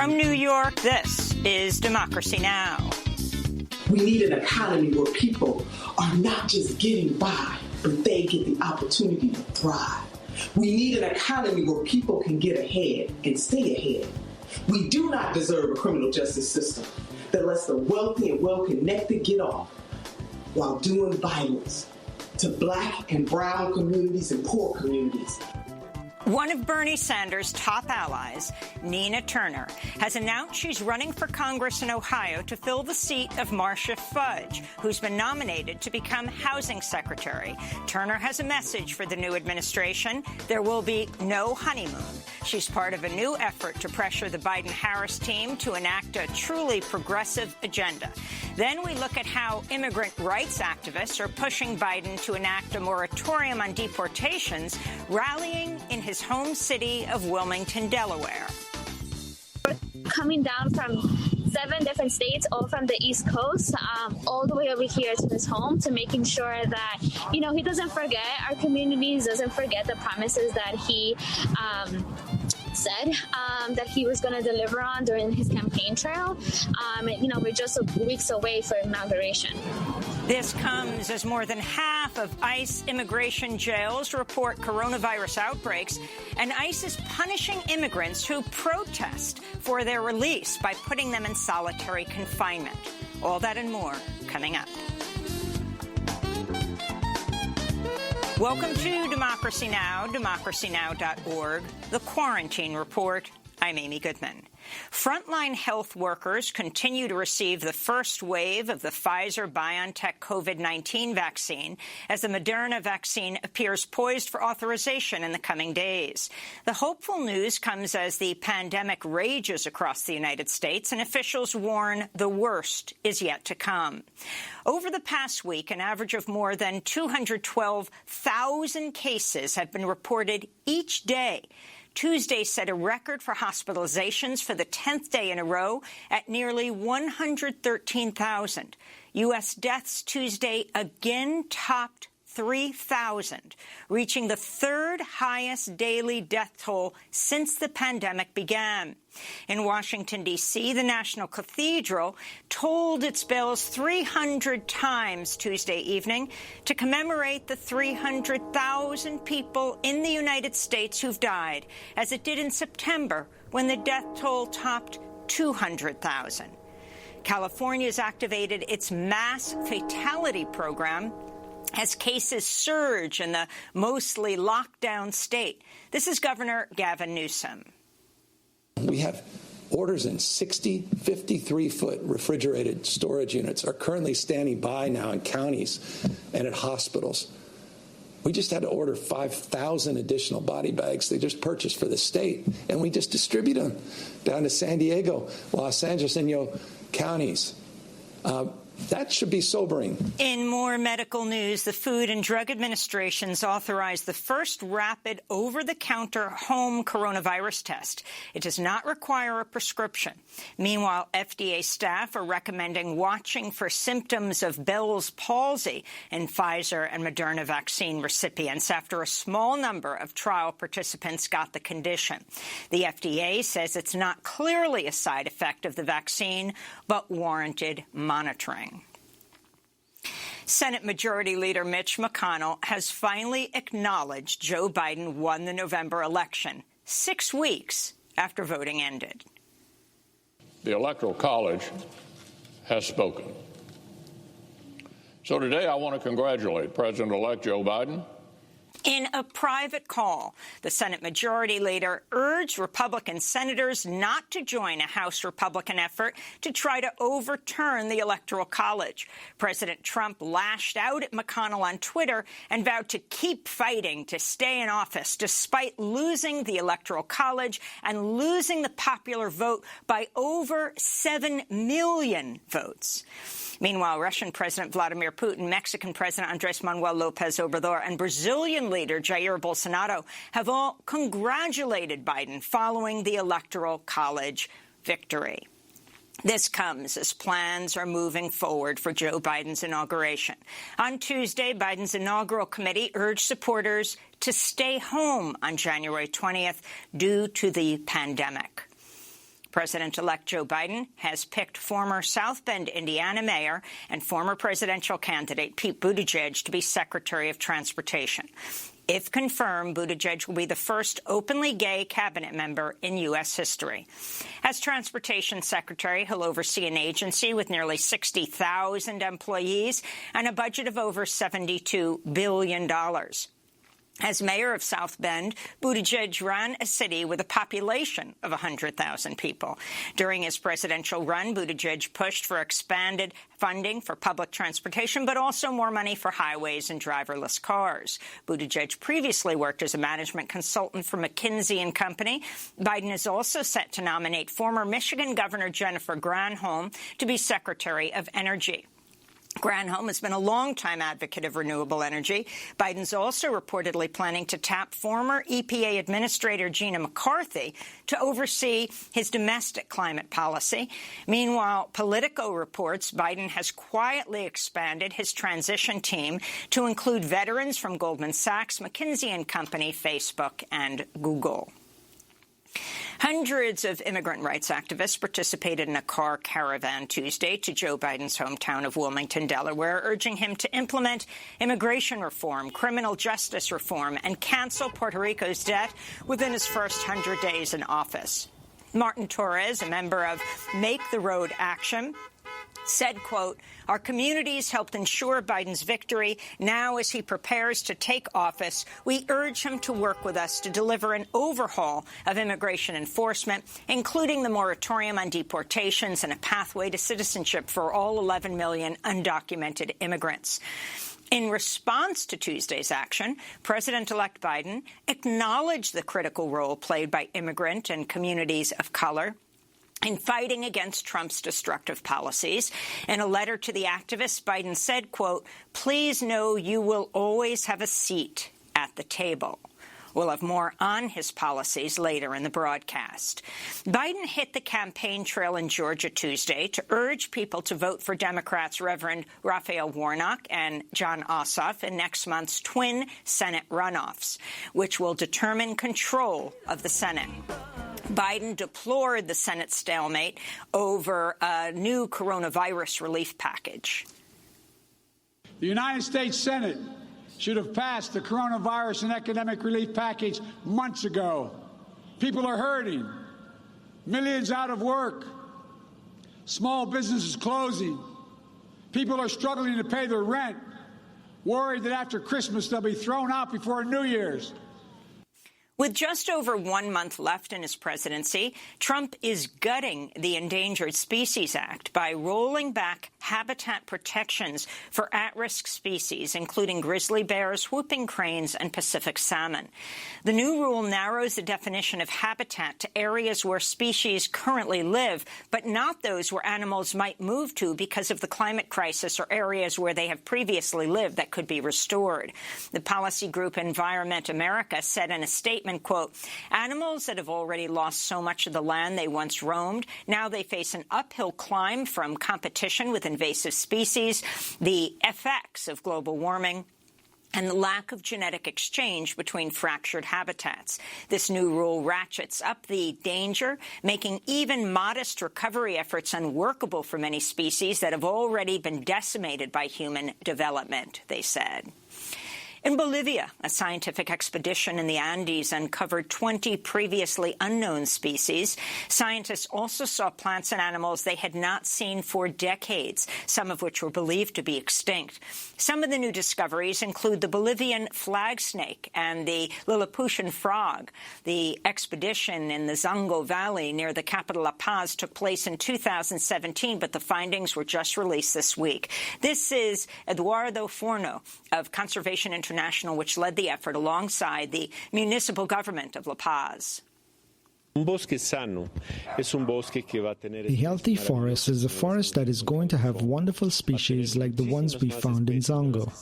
From New York, this is Democracy Now! We need an economy where people are not just getting by, but they get the opportunity to thrive. We need an economy where people can get ahead and stay ahead. We do not deserve a criminal justice system that lets the wealthy and well-connected get off while doing violence to Black and brown communities and poor communities. One of Bernie Sanders' top allies, Nina Turner, has announced she's running for Congress in Ohio to fill the seat of Marcia Fudge, who's been nominated to become housing secretary. Turner has a message for the new administration. There will be no honeymoon. She's part of a new effort to pressure the Biden-Harris team to enact a truly progressive agenda. Then we look at how immigrant rights activists are pushing Biden to enact a moratorium on deportations, rallying in his home city of Wilmington, Delaware. Coming down from 7 different states, all from the East Coast, all the way over here to his home, to making sure that, he doesn't forget our communities, doesn't forget the promises that he said that he was going to deliver on during his campaign trail. We're just weeks away from inauguration. This comes as more than half of ICE immigration jails report coronavirus outbreaks, and ICE is punishing immigrants who protest for their release by putting them in solitary confinement. All that and more coming up. Welcome to Democracy Now!, democracynow.org, The Quarantine Report. I'm Amy Goodman. Frontline health workers continue to receive the first wave of the Pfizer-BioNTech COVID-19 vaccine as the Moderna vaccine appears poised for authorization in the coming days. The hopeful news comes as the pandemic rages across the United States and officials warn the worst is yet to come. Over the past week, an average of more than 212,000 cases have been reported each day. Tuesday set a record for hospitalizations for the 10th day in a row at nearly 113,000. U.S. deaths Tuesday again topped 3,000, reaching the third highest daily death toll since the pandemic began. In Washington, D.C., the National Cathedral tolled its bells 300 times Tuesday evening to commemorate the 300,000 people in the United States who've died, as it did in September when the death toll topped 200,000. California has activated its mass fatality program as cases surge in the mostly locked-down state. This is Governor Gavin Newsom. We have orders in 60 53-foot refrigerated storage units are currently standing by now in counties and at hospitals. We just had to order 5,000 additional body bags they just purchased for the state, and we just distribute them down to San Diego, Los Angeles, and counties. That should be sobering. In more medical news, the Food and Drug Administration's authorized the first rapid over-the-counter home coronavirus test. It does not require a prescription. Meanwhile, FDA staff are recommending watching for symptoms of Bell's palsy in Pfizer and Moderna vaccine recipients after a small number of trial participants got the condition. The FDA says it's not clearly a side effect of the vaccine, but warranted monitoring. Senate Majority Leader Mitch McConnell has finally acknowledged Joe Biden won the November election, 6 weeks after voting ended. The Electoral College has spoken. So today I want to congratulate President-elect Joe Biden. In a private call, the Senate Majority Leader urged Republican senators not to join a House Republican effort to try to overturn the Electoral College. President Trump lashed out at McConnell on Twitter and vowed to keep fighting to stay in office despite losing the Electoral College and losing the popular vote by over 7 million votes. Meanwhile, Russian President Vladimir Putin, Mexican President Andrés Manuel López Obrador, and Brazilian leader Jair Bolsonaro have all congratulated Biden following the Electoral College victory. This comes as plans are moving forward for Joe Biden's inauguration. On Tuesday, Biden's inaugural committee urged supporters to stay home on January 20th due to the pandemic. President-elect Joe Biden has picked former South Bend, Indiana mayor and former presidential candidate Pete Buttigieg to be Secretary of Transportation. If confirmed, Buttigieg will be the first openly gay cabinet member in U.S. history. As Transportation Secretary, he'll oversee an agency with nearly 60,000 employees and a budget of over $72 billion. As mayor of South Bend, Buttigieg ran a city with a population of 100,000 people. During his presidential run, Buttigieg pushed for expanded funding for public transportation, but also more money for highways and driverless cars. Buttigieg previously worked as a management consultant for McKinsey & Company. Biden is also set to nominate former Michigan Governor Jennifer Granholm to be Secretary of Energy. Granholm has been a longtime advocate of renewable energy. Biden's also reportedly planning to tap former EPA Administrator Gina McCarthy to oversee his domestic climate policy. Meanwhile, Politico reports Biden has quietly expanded his transition team to include veterans from Goldman Sachs, McKinsey & Company, Facebook, and Google. Hundreds of immigrant rights activists participated in a car caravan Tuesday to Joe Biden's hometown of Wilmington, Delaware, urging him to implement immigration reform, criminal justice reform, and cancel Puerto Rico's debt within his first 100 days in office. Martin Torres, a member of Make the Road Action, said, quote, "Our communities helped ensure Biden's victory. Now, as he prepares to take office, we urge him to work with us to deliver an overhaul of immigration enforcement, including the moratorium on deportations and a pathway to citizenship for all 11 million undocumented immigrants." In response to Tuesday's action, President-elect Biden acknowledged the critical role played by immigrant and communities of color in fighting against Trump's destructive policies. In a letter to the activists, Biden said, quote, "Please know you will always have a seat at the table." We'll have more on his policies later in the broadcast. Biden hit the campaign trail in Georgia Tuesday to urge people to vote for Democrats Reverend Raphael Warnock and John Ossoff in next month's twin Senate runoffs, which will determine control of the Senate. Biden deplored the Senate stalemate over a new coronavirus relief package. The United States Senate should have passed the coronavirus and economic relief package months ago. People are hurting. Millions out of work. Small businesses closing. People are struggling to pay their rent, worried that after Christmas they'll be thrown out before New Year's. With just over 1 month left in his presidency, Trump is gutting the Endangered Species Act by rolling back habitat protections for at-risk species, including grizzly bears, whooping cranes, and Pacific salmon. The new rule narrows the definition of habitat to areas where species currently live, but not those where animals might move to because of the climate crisis or areas where they have previously lived that could be restored. The policy group Environment America said in a statement, quote, "Animals that have already lost so much of the land they once roamed, now they face an uphill climb from competition with invasive species, the effects of global warming, and the lack of genetic exchange between fractured habitats. This new rule ratchets up the danger, making even modest recovery efforts unworkable for many species that have already been decimated by human development," they said. In Bolivia, a scientific expedition in the Andes uncovered 20 previously unknown species. Scientists also saw plants and animals they had not seen for decades, some of which were believed to be extinct. Some of the new discoveries include the Bolivian flag snake and the Lilliputian frog. The expedition in the Zongo Valley near the capital La Paz took place in 2017, but the findings were just released this week. This is Eduardo Forno of Conservation International, which led the effort alongside the municipal government of La Paz. A healthy forest is a forest that is going to have wonderful species like the ones we found in Zongo.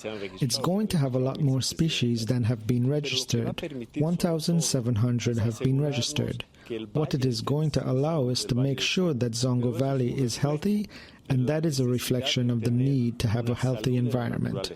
It's going to have a lot more species than have been registered. 1,700 have been registered. What it is going to allow is to make sure that Zongo Valley is healthy, and that is a reflection of the need to have a healthy environment.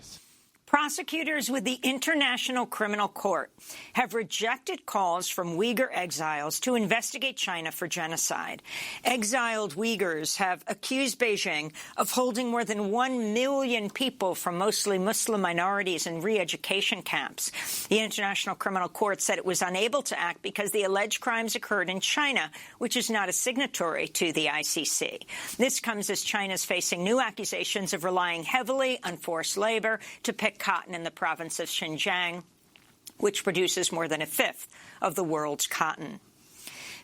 Prosecutors with the International Criminal Court have rejected calls from Uyghur exiles to investigate China for genocide. Exiled Uyghurs have accused Beijing of holding more than 1 million people from mostly Muslim minorities in re-education camps. The International Criminal Court said it was unable to act because the alleged crimes occurred in China, which is not a signatory to the ICC. This comes as China is facing new accusations of relying heavily on forced labor to pick cotton in the province of Xinjiang, which produces more than a fifth of the world's cotton.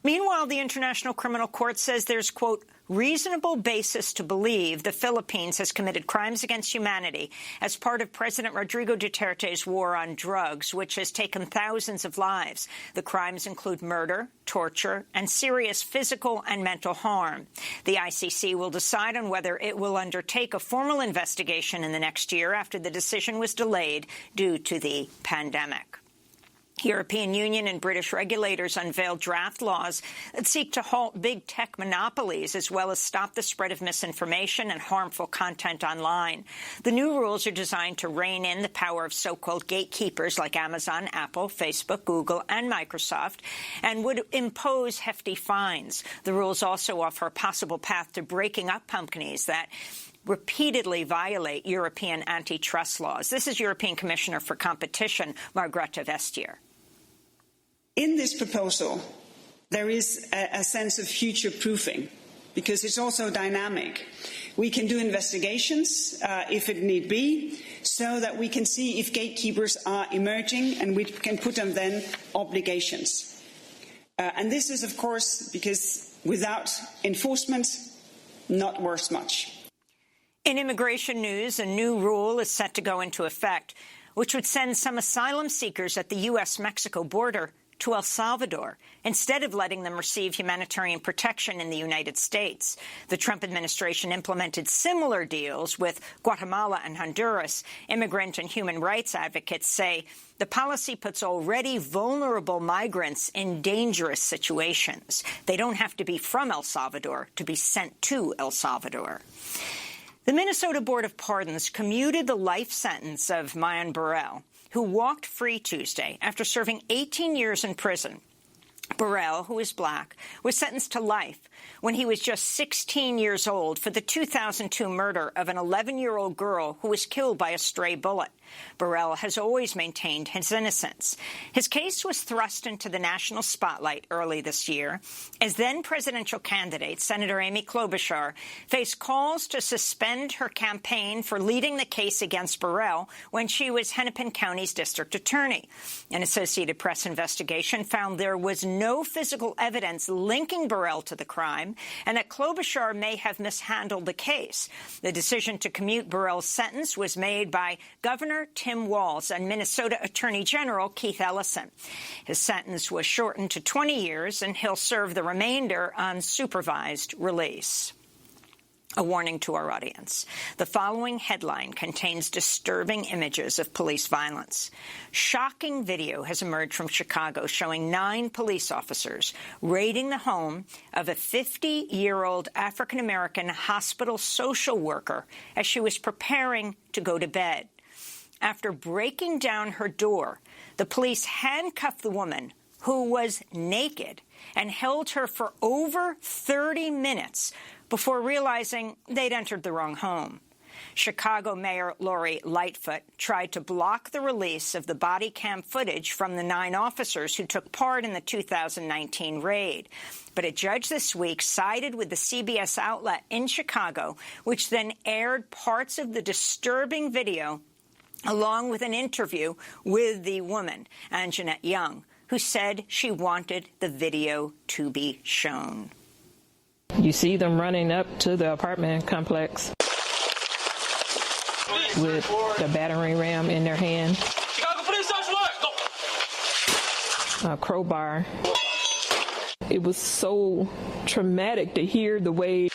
Meanwhile, the International Criminal Court says there's, quote, reasonable basis to believe the Philippines has committed crimes against humanity as part of President Rodrigo Duterte's war on drugs, which has taken thousands of lives. The crimes include murder, torture, and serious physical and mental harm. The ICC will decide on whether it will undertake a formal investigation in the next year after the decision was delayed due to the pandemic. European Union and British regulators unveiled draft laws that seek to halt big tech monopolies as well as stop the spread of misinformation and harmful content online. The new rules are designed to rein in the power of so-called gatekeepers like Amazon, Apple, Facebook, Google, and Microsoft, and would impose hefty fines. The rules also offer a possible path to breaking up companies that repeatedly violate European antitrust laws. This is European Commissioner for Competition, Margrethe Vestager. In this proposal, there is a sense of future-proofing because it's also dynamic. We can do investigations, if it need be, so that we can see if gatekeepers are emerging and we can put on then obligations. And this is, of course, because without enforcement, not worth much. In immigration news, a new rule is set to go into effect, which would send some asylum seekers at the U.S.-Mexico border to El Salvador, instead of letting them receive humanitarian protection in the United States. The Trump administration implemented similar deals with Guatemala and Honduras. Immigrant and human rights advocates say the policy puts already vulnerable migrants in dangerous situations. They don't have to be from El Salvador to be sent to El Salvador. The Minnesota Board of Pardons commuted the life sentence of Mayan Burrell, who walked free Tuesday after serving 18 years in prison. Burrell, who is black, was sentenced to life when he was just 16 years old for the 2002 murder of an 11-year-old girl who was killed by a stray bullet. Burrell has always maintained his innocence. His case was thrust into the national spotlight early this year as then-presidential candidate Senator Amy Klobuchar faced calls to suspend her campaign for leading the case against Burrell when she was Hennepin County's district attorney. An Associated Press investigation found there was no physical evidence linking Burrell to the crime and that Klobuchar may have mishandled the case. The decision to commute Burrell's sentence was made by Governor Tim Walz and Minnesota Attorney General Keith Ellison. His sentence was shortened to 20 years, and he'll serve the remainder on supervised release. A warning to our audience. The following headline contains disturbing images of police violence. Shocking video has emerged from Chicago showing 9 police officers raiding the home of a 50-year-old African-American hospital social worker as she was preparing to go to bed. After breaking down her door, the police handcuffed the woman, who was naked, and held her for over 30 minutes before realizing they'd entered the wrong home. Chicago Mayor Lori Lightfoot tried to block the release of the body cam footage from the 9 officers who took part in the 2019 raid. But a judge this week sided with the CBS outlet in Chicago, which then aired parts of the disturbing video along with an interview with the woman, Anjanette Young, who said she wanted the video to be shown. You see them running up to the apartment complex with the battering ram in their hand, a crowbar. It was so traumatic to hear the way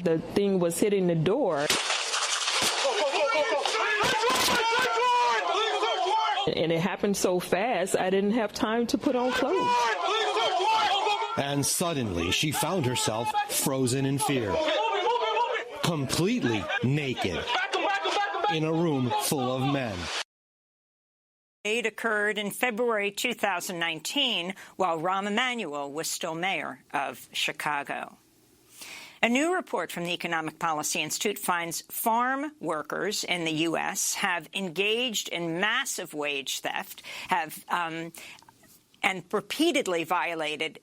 the thing was hitting the door. And it happened so fast, I didn't have time to put on clothes. And suddenly, she found herself frozen in fear, completely naked. in a room full of men. It occurred in February 2019 while Rahm Emanuel was still mayor of Chicago. A new report from the Economic Policy Institute finds farm workers in the U.S. have engaged in massive wage theft, and repeatedly violated.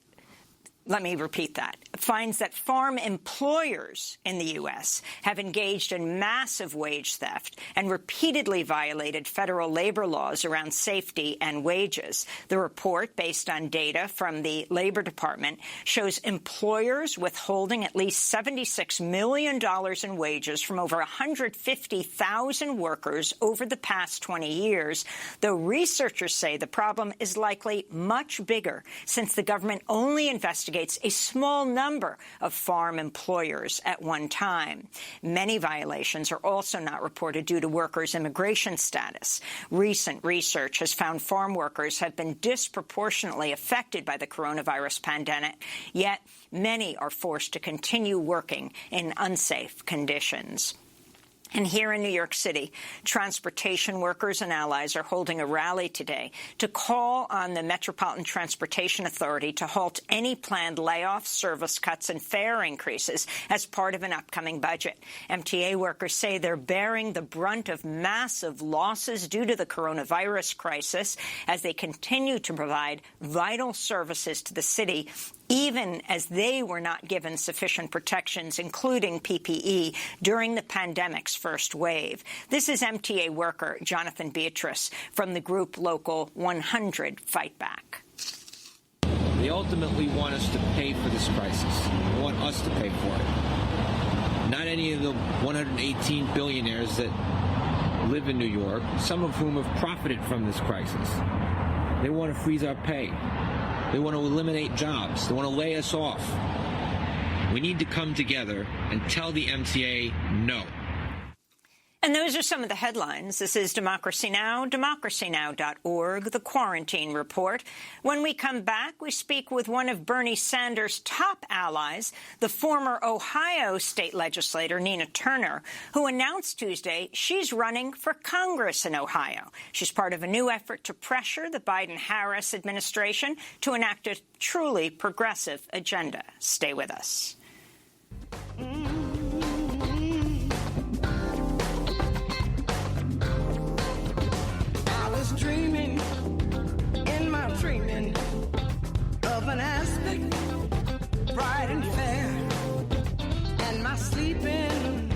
Let me repeat that. Finds that farm employers in the U.S. have engaged in massive wage theft and repeatedly violated federal labor laws around safety and wages. The report, based on data from the Labor Department, shows employers withholding at least $76 million in wages from over 150,000 workers over the past 20 years, though researchers say the problem is likely much bigger since the government only investigates a small number of farm employers at one time. Many violations are also not reported due to workers' immigration status. Recent research has found farm workers have been disproportionately affected by the coronavirus pandemic, yet many are forced to continue working in unsafe conditions. And here in New York City, transportation workers and allies are holding a rally today to call on the Metropolitan Transportation Authority to halt any planned layoffs, service cuts, and fare increases as part of an upcoming budget. MTA workers say they're bearing the brunt of massive losses due to the coronavirus crisis as they continue to provide vital services to the city, even as they were not given sufficient protections, including PPE, during the pandemic's first wave. This is MTA worker Jonathan Beatrice from the group Local 100 Fight Back. They ultimately want us to pay for this crisis. They want us to pay for it. Not any of the 118 billionaires that live in New York, some of whom have profited from this crisis. They want to freeze our pay. They want to eliminate jobs. They want to lay us off. We need to come together and tell the MTA no. And those are some of the headlines. This is Democracy Now!, democracynow.org, The Quarantine Report. When we come back, we speak with one of Bernie Sanders' top allies, the former Ohio state legislator Nina Turner, who announced Tuesday she's running for Congress in Ohio. She's part of a new effort to pressure the Biden-Harris administration to enact a truly progressive agenda. Stay with us. Dreaming in my dreaming of an aspect bright and fair, and my sleeping,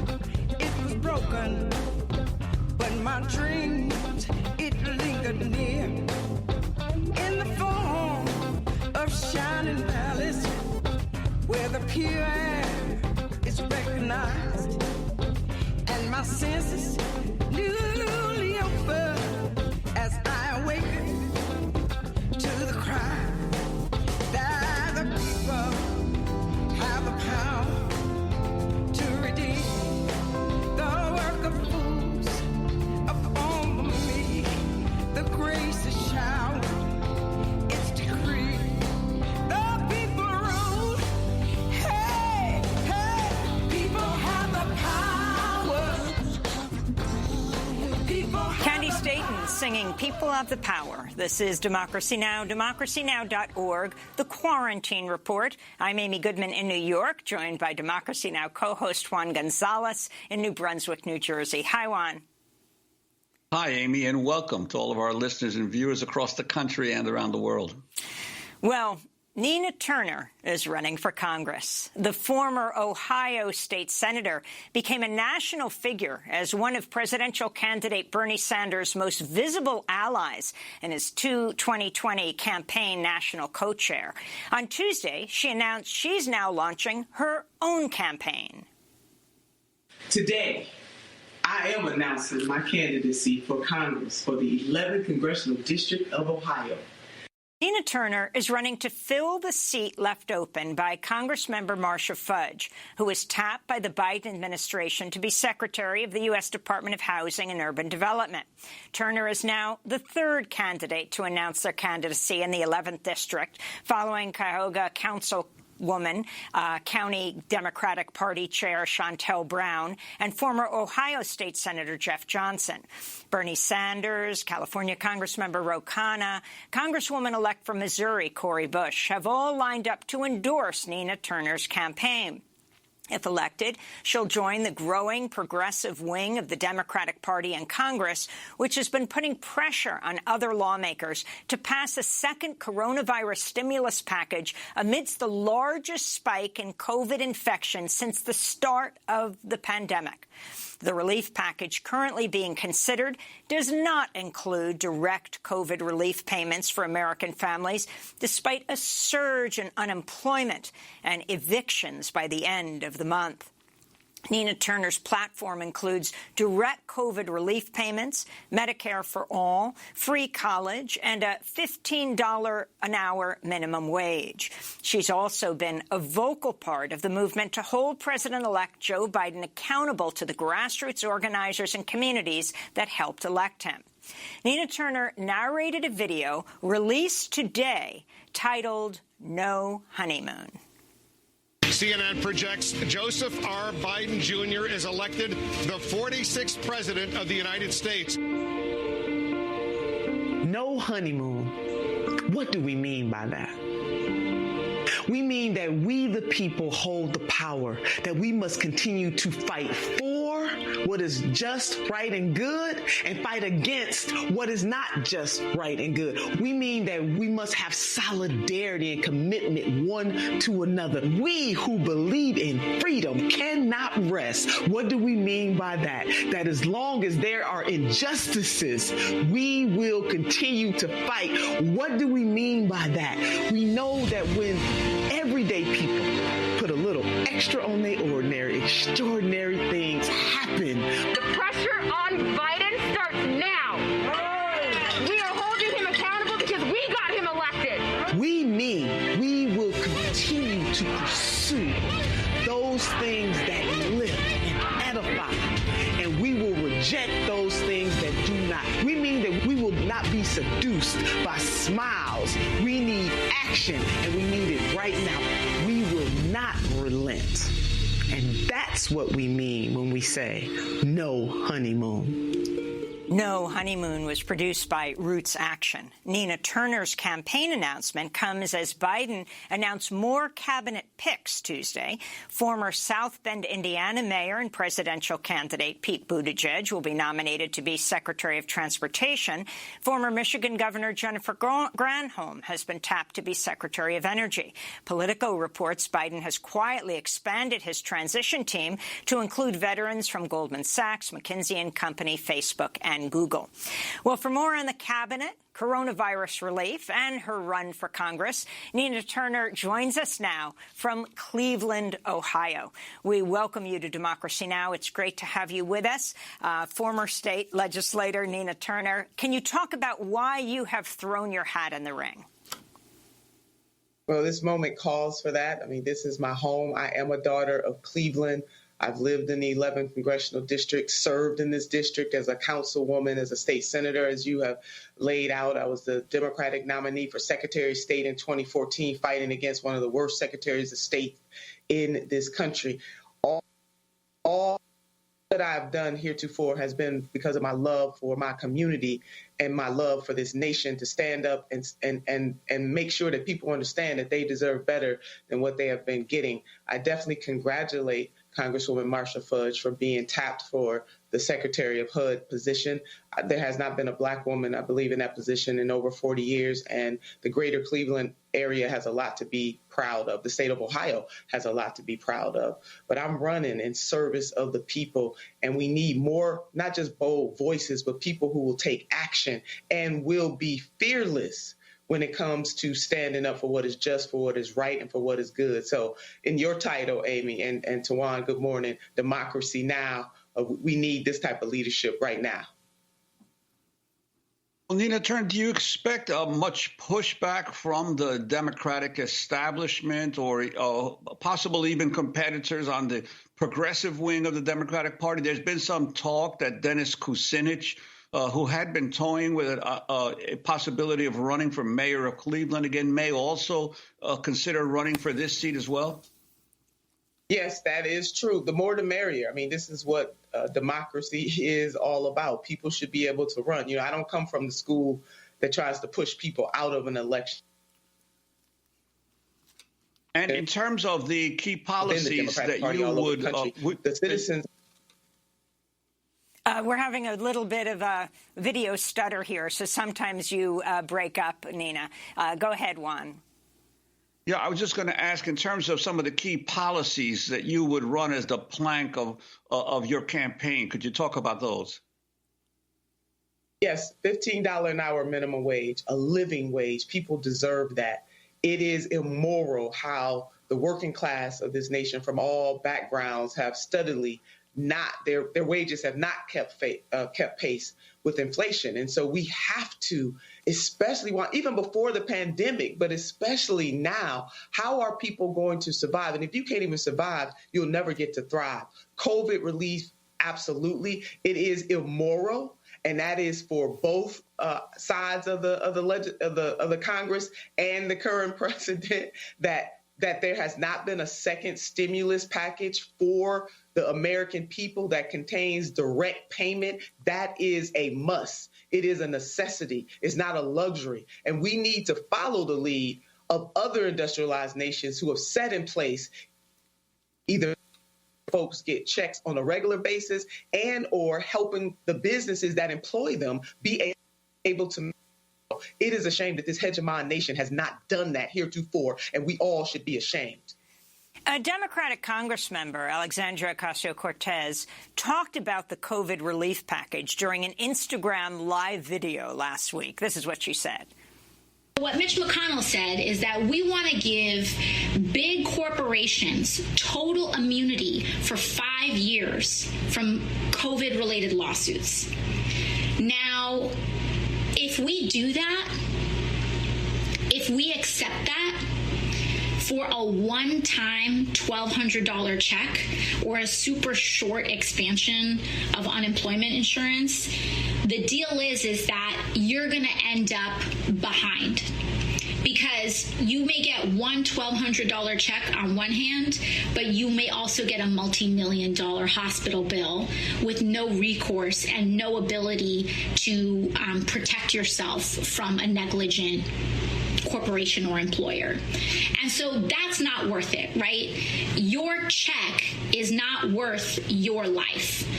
it was broken, but my dreams, it lingered near in the form of shining palace where the pure air is recognized, and my senses newly open as I awaken to the cry that the people have the power to redeem the work of fools upon me. The grace is showered, it's decreed. The people rule. Hey, hey, people have the power. People have Candy Staten singing People of the Power. This is Democracy Now!, democracynow.org, The Quarantine Report. I'm Amy Goodman in New York, joined by Democracy Now! Co-host Juan Gonzalez in New Brunswick, New Jersey. Hi, Juan. Hi, Amy, and welcome to all of our listeners and viewers across the country and around the world. Well, Nina Turner is running for Congress. The former Ohio state senator became a national figure as one of presidential candidate Bernie Sanders' most visible allies in his 2020 campaign national co-chair. On Tuesday, she announced she's now launching her own campaign. Today, I am announcing my candidacy for Congress for the 11th Congressional District of Ohio. Nina Turner is running to fill the seat left open by Congressmember Marcia Fudge, who was tapped by the Biden administration to be Secretary of the U.S. Department of Housing and Urban Development. Turner is now the third candidate to announce their candidacy in the 11th District, following Cuyahoga Council woman, County Democratic Party Chair Shontel Brown, and former Ohio State Senator Jeff Johnson. Bernie Sanders, California Congressmember Ro Khanna, Congresswoman-elect from Missouri Cori Bush have all lined up to endorse Nina Turner's campaign. If elected, she'll join the growing progressive wing of the Democratic Party in Congress, which has been putting pressure on other lawmakers to pass a second coronavirus stimulus package amidst the largest spike in COVID infections since the start of the pandemic. The relief package currently being considered does not include direct COVID relief payments for American families, despite a surge in unemployment and evictions by the end of the month. Nina Turner's platform includes direct COVID relief payments, Medicare for all, free college, and a $15 an hour minimum wage. She's also been a vocal part of the movement to hold President-elect Joe Biden accountable to the grassroots organizers and communities that helped elect him. Nina Turner narrated a video released today titled "No Honeymoon." CNN projects Joseph R. Biden Jr. is elected the 46th president of the United States. No honeymoon. What do we mean by that? We mean that we, the people, hold the power, that we must continue to fight for what is just, right, and good, and fight against what is not just, right, and good. We mean that we must have solidarity and commitment one to another. We who believe in freedom cannot rest. What do we mean by that? That as long as there are injustices, we will continue to fight. What do we mean by that? We know that when everyday people put a little extra on their ordinary, extraordinary things happen. The pressure on Biden starts now. We are holding him accountable because we got him elected. We mean we will continue to pursue those things that lift and edify, and we will reject those things that do not. We mean that we will not be seduced by smiles. We need action, and we need it right now. We will not relent. And that's what we mean when we say no honeymoon. No Honeymoon was produced by Roots Action. Nina Turner's campaign announcement comes as Biden announced more cabinet picks Tuesday. Former South Bend, Indiana mayor and presidential candidate Pete Buttigieg will be nominated to be Secretary of Transportation. Former Michigan Governor Jennifer Granholm has been tapped to be Secretary of Energy. Politico reports Biden has quietly expanded his transition team to include veterans from Goldman Sachs, McKinsey & Company, Facebook, and Google. Well, for more on the cabinet, coronavirus relief, and her run for Congress, Nina Turner joins us now from Cleveland, Ohio. We welcome you to Democracy Now! It's great to have you with us. Former state legislator Nina Turner, can you talk about why you have thrown your hat in the ring? Well, this moment calls for that. I mean, this is my home. I am a daughter of Cleveland. I've lived in the 11th congressional district, served in this district as a councilwoman, as a state senator, as you have laid out. I was the Democratic nominee for Secretary of State in 2014, fighting against one of the worst secretaries of state in this country. All that I've done heretofore has been because of my love for my community and my love for this nation to stand up and make sure that people understand that they deserve better than what they have been getting. I definitely congratulate Congresswoman Marsha Fudge for being tapped for the Secretary of HUD position. There has not been a black woman, I believe, in that position in over 40 years, and the greater Cleveland area has a lot to be proud of. The state of Ohio has a lot to be proud of. But I'm running in service of the people, and we need more, not just bold voices, but people who will take action and will be fearless when it comes to standing up for what is just, for what is right, and for what is good. So in your title, Amy, and Tawan, good morning, Democracy Now!, we need this type of leadership right now. Well, Nina Turner, do you expect much pushback from the Democratic establishment or possible even competitors on the progressive wing of the Democratic Party? There's been some talk that Dennis Kucinich, who had been toying with a possibility of running for mayor of Cleveland again, may also consider running for this seat as well? Yes, that is true. The more the merrier. I mean, this is what democracy is all about. People should be able to run. I don't come from the school that tries to push people out of an election. And in terms of the key policies that you would, the citizens. We're having a little bit of a video stutter here, so sometimes you break up, Nina. Go ahead, Juan. Yeah, I was just going to ask, in terms of some of the key policies that you would run as the plank of your campaign, could you talk about those? Yes, $15 an hour minimum wage, a living wage. People deserve that. It is immoral how the working class of this nation from all backgrounds have steadily their wages have not kept pace with inflation. And so we have to, especially even before the pandemic, but especially now, how are people going to survive? And if you can't even survive, you'll never get to thrive. COVID relief, absolutely. It is immoral. And that is for both sides of the Congress and the current president, that there has not been a second stimulus package for the American people that contains direct payment. That is a must. It is a necessity. It's not a luxury. And we need to follow the lead of other industrialized nations who have set in place either folks get checks on a regular basis and or helping the businesses that employ them be able to. It is a shame that this hegemon nation has not done that heretofore, and we all should be ashamed. A Democratic Congress member, Alexandria Ocasio-Cortez, talked about the COVID relief package during an Instagram live video last week. This is what she said. What Mitch McConnell said is that we want to give big corporations total immunity for 5 years from COVID-related lawsuits. Now, if we do that, if we accept that for a one-time $1,200 check or a super short expansion of unemployment insurance, the deal is that you're going to end up behind. Because you may get one $1,200 check on one hand, but you may also get a multi-million-dollar hospital bill with no recourse and no ability to protect yourself from a negligent corporation or employer. And so that's not worth it, right? Your check is not worth your life.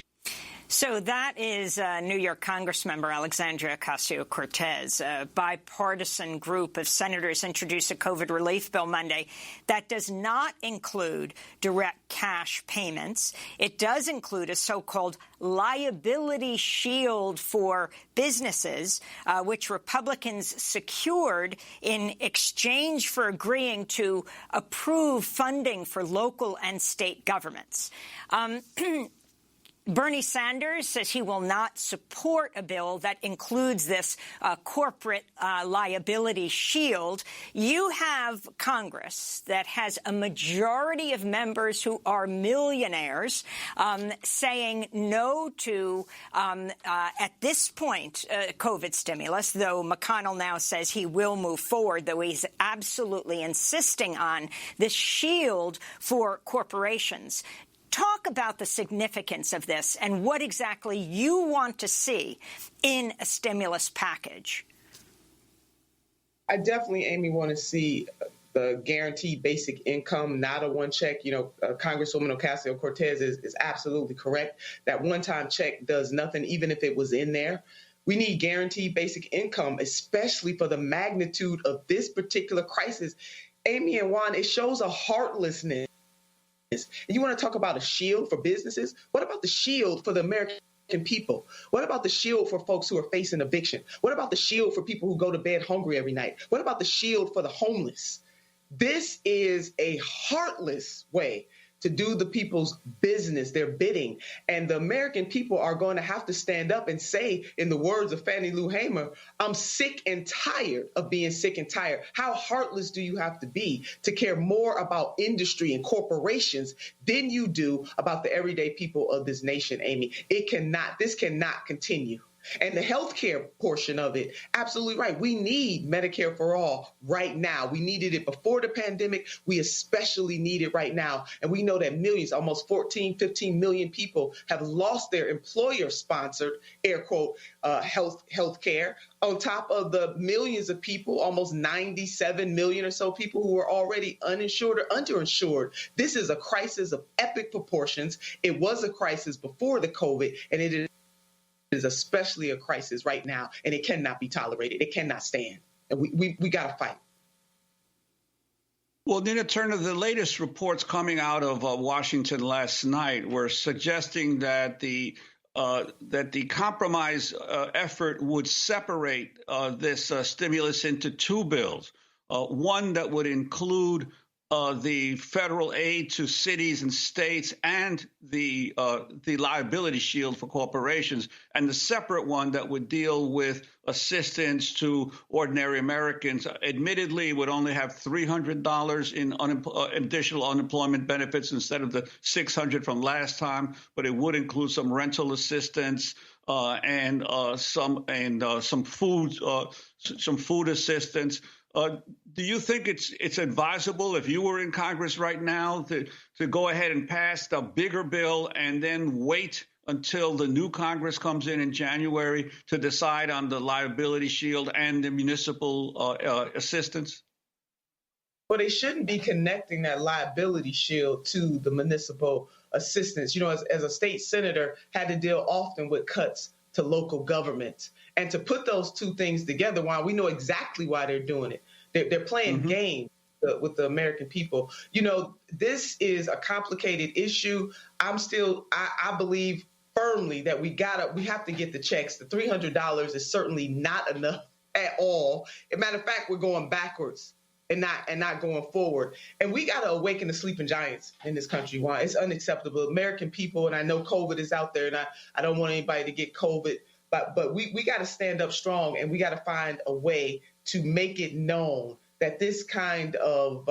So that is New York Congressmember Alexandria Ocasio-Cortez. A bipartisan group of senators introduced a COVID relief bill Monday that does not include direct cash payments. It does include a so-called liability shield for businesses, which Republicans secured in exchange for agreeing to approve funding for local and state governments. Bernie Sanders says he will not support a bill that includes this corporate liability shield. You have Congress that has a majority of members who are millionaires saying no to, at this point, COVID stimulus, though McConnell now says he will move forward, though he's absolutely insisting on this shield for corporations. Talk about the significance of this and what exactly you want to see in a stimulus package. I definitely, Amy, want to see the guaranteed basic income, not a one check. Congresswoman Ocasio-Cortez is absolutely correct. That one-time check does nothing, even if it was in there. We need guaranteed basic income, especially for the magnitude of this particular crisis. Amy and Juan, it shows a heartlessness. And you want to talk about a shield for businesses? What about the shield for the American people? What about the shield for folks who are facing eviction? What about the shield for people who go to bed hungry every night? What about the shield for the homeless? This is a heartless way to do the people's business, their bidding. And the American people are going to have to stand up and say, in the words of Fannie Lou Hamer, I'm sick and tired of being sick and tired. How heartless do you have to be to care more about industry and corporations than you do about the everyday people of this nation, Amy? This cannot continue. And the healthcare portion of it, absolutely right. We need Medicare for all right now. We needed it before the pandemic. We especially need it right now. And we know that millions, almost 14, 15 million people have lost their employer-sponsored, air quote, health care, on top of the millions of people, almost 97 million or so people who are already uninsured or underinsured. This is a crisis of epic proportions. It was a crisis before the COVID, and it is especially a crisis right now, and it cannot be tolerated. It cannot stand. And we got to fight. Well, Nina Turner, the latest reports coming out of Washington last night were suggesting that the compromise effort would separate this stimulus into two bills, one that would include the federal aid to cities and states and the liability shield for corporations, and the separate one that would deal with assistance to ordinary Americans. Admittedly, would only have $300 in additional unemployment benefits instead of the $600 from last time, but it would include some rental assistance and some food assistance. Do you think it's advisable, if you were in Congress right now, to go ahead and pass the bigger bill and then wait until the new Congress comes in January to decide on the liability shield and the municipal assistance? Well, they shouldn't be connecting that liability shield to the municipal assistance. You know, as a state senator, had to deal often with cuts to local governments. And to put those two things together, while we know exactly why they're doing it, they're playing games with the American people. You know, this is a complicated issue. I believe firmly that we have to get the checks. The $300 is certainly not enough at all. As a matter of fact, we're going backwards and not going forward. And we got to awaken the sleeping giants in this country. Why? It's unacceptable. American people, and I know COVID is out there, and I don't want anybody to get COVID, but we got to stand up strong, and we got to find a way to make it known that this kind of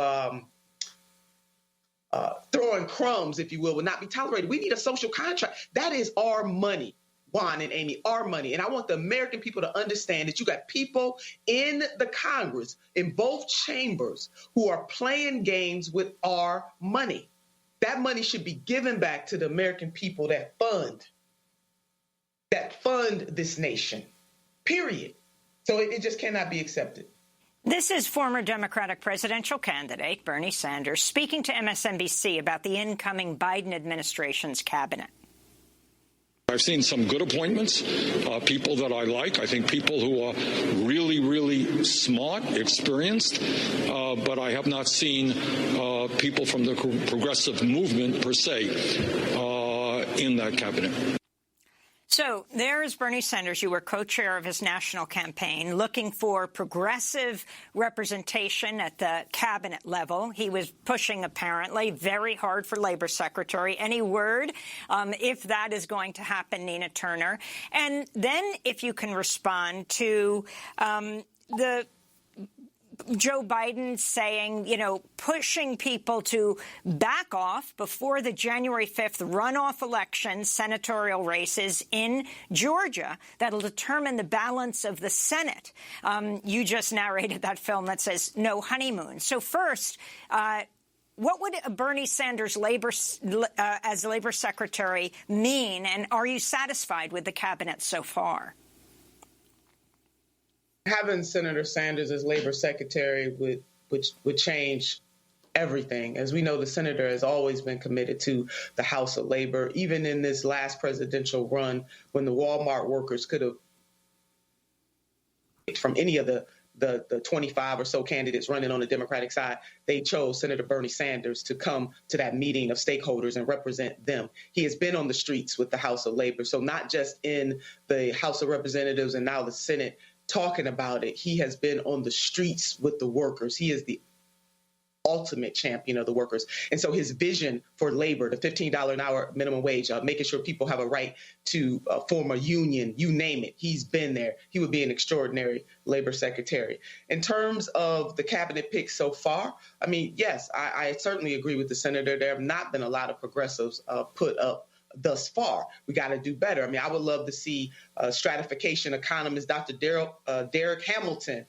throwing crumbs, if you will not be tolerated. We need a social contract. That is our money, Juan and Amy, our money. And I want the American people to understand that you got people in the Congress, in both chambers, who are playing games with our money. That money should be given back to the American people that fund this nation, period. So it just cannot be accepted. This is former Democratic presidential candidate Bernie Sanders speaking to MSNBC about the incoming Biden administration's cabinet. I've seen some good appointments, people that I like. I think people who are really, really smart, experienced, but I have not seen people from the progressive movement per se in that cabinet. So there's Bernie Sanders. You were co-chair of his national campaign, looking for progressive representation at the cabinet level. He was pushing, apparently, very hard for labor secretary. Any word if that is going to happen, Nina Turner? And then if you can respond to the Joe Biden saying, pushing people to back off before the January 5th runoff election, senatorial races in Georgia that'll determine the balance of the Senate. You just narrated that film that says no honeymoon. So first, what would Bernie Sanders as labor secretary mean? And are you satisfied with the cabinet so far? Having Senator Sanders as labor secretary would change everything. As we know, the senator has always been committed to the House of Labor. Even in this last presidential run, when the Walmart workers could have, from any of the 25 or so candidates running on the Democratic side, they chose Senator Bernie Sanders to come to that meeting of stakeholders and represent them. He has been on the streets with the House of Labor. So not just in the House of Representatives and now the Senate, talking about it, he has been on the streets with the workers. He is the ultimate champion of the workers. And so his vision for labor, the $15 an hour minimum wage, making sure people have a right to form a union, you name it, he's been there. He would be an extraordinary labor secretary. In terms of the cabinet picks so far, I mean, yes, I certainly agree with the senator. There have not been a lot of progressives put up thus far. We got to do better. I mean, I would love to see stratification economist Dr. Derek Hamilton,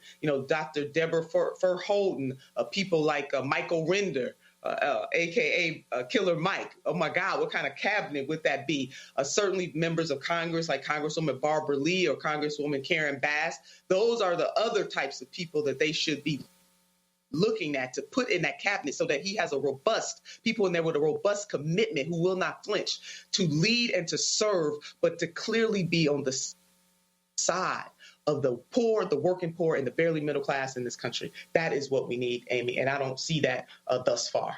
Dr. Deborah Verhoeven, people like Michael Render, a.k.a. Killer Mike. Oh, my God, what kind of cabinet would that be? Certainly members of Congress like Congresswoman Barbara Lee or Congresswoman Karen Bass. Those are the other types of people that they should be looking at to put in that cabinet so that he has people in there with a robust commitment who will not flinch to lead and to serve, but to clearly be on the side of the poor, the working poor, and the barely middle class in this country. That is what we need, Amy, and I don't see that thus far.